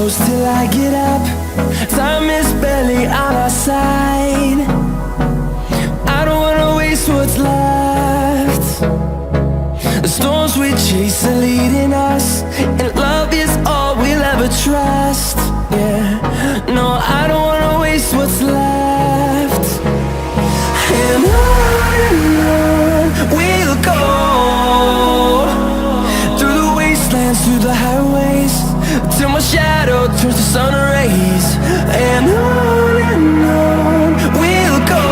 close till I get up. Time is barely on our side. I don't wanna waste what's left. The storms we chase are leading us, and love is all we'll ever trust. Yeah, no, I don't wanna waste what's left. And on we'll go, through the wastelands, through the highways, till my shadow turns to sun rays. And on we'll go,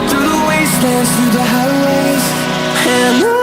through the wastelands, through the highways, and on.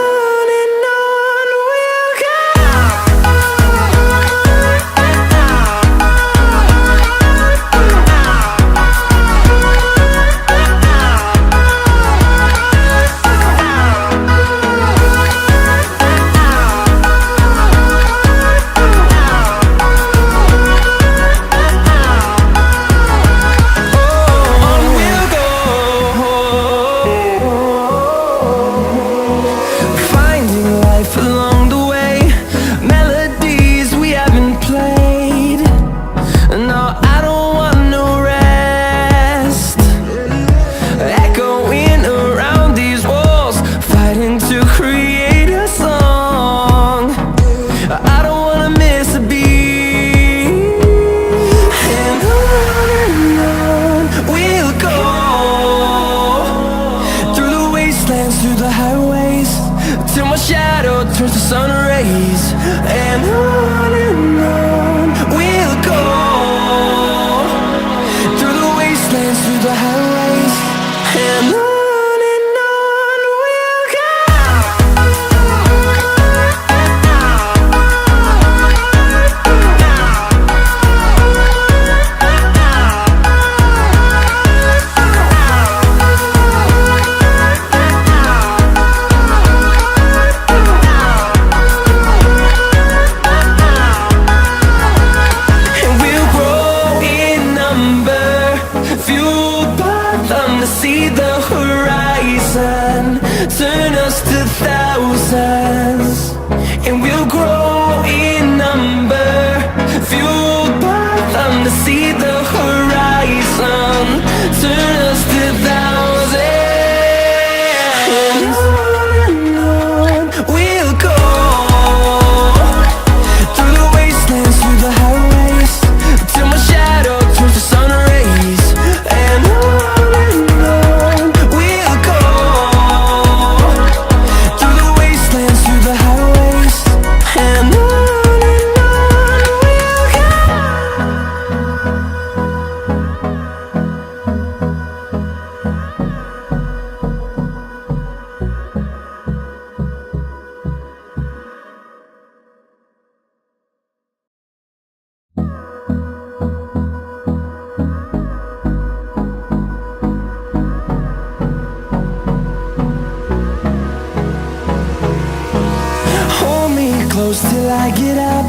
Close till I get up.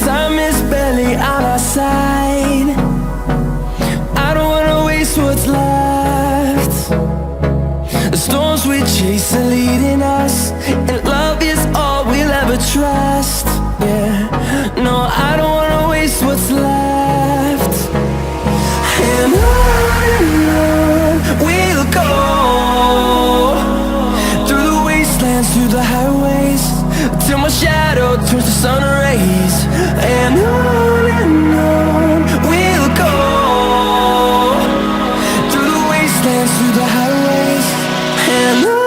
Time is barely on our side. I don't wanna waste what's left. The storms we chase are leading us, and love is all we'll ever trust. Yeah, no, I don't wanna waste what's left. And on we'll go, through the wastelands, through the highways, till my shadow turns to sun rays. And on we'll go, through the wastelands, through the highways, and on.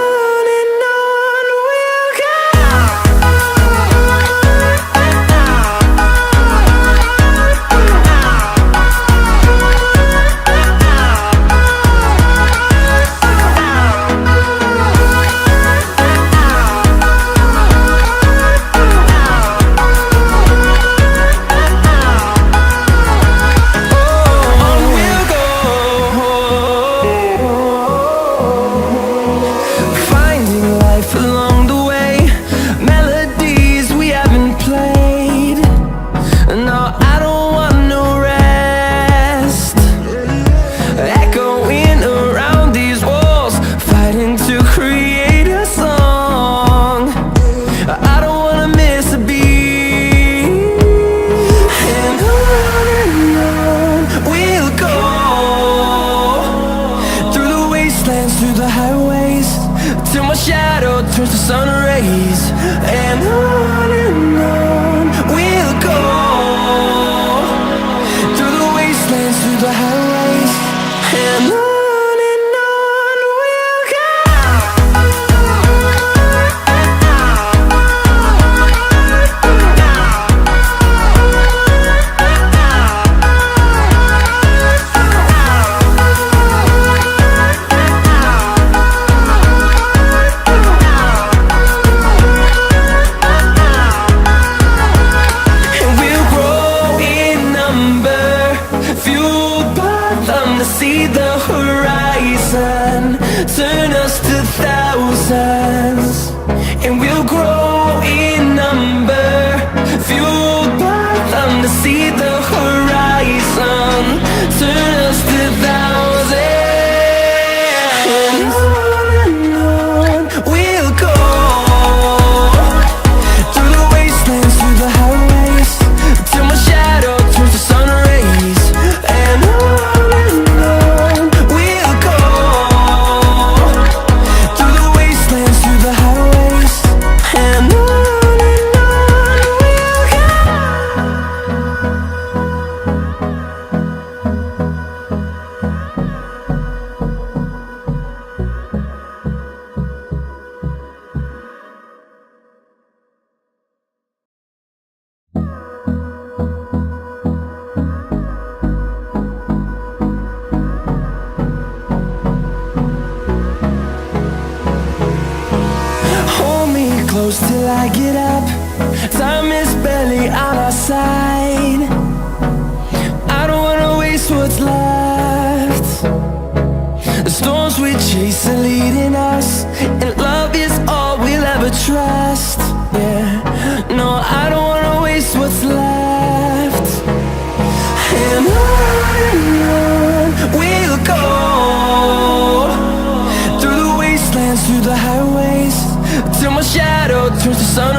we'll grow in number, fueled by them to see the horizon, turn us to thousands. And on we'll go, through the wastelands, through the highways, till my shadow turns to sun rays. And on we'll go, through the wastelands, through the highways. And on we'll go. Hold me close till I get up. Time is barely on our side. I don't wanna waste what's left. The storms we chase are leading us, and love is all we'll ever trust. Yeah, no, I don't wanna waste what's left. And on we'll go, through the wastelands, through the highways, till my shadow turns to sun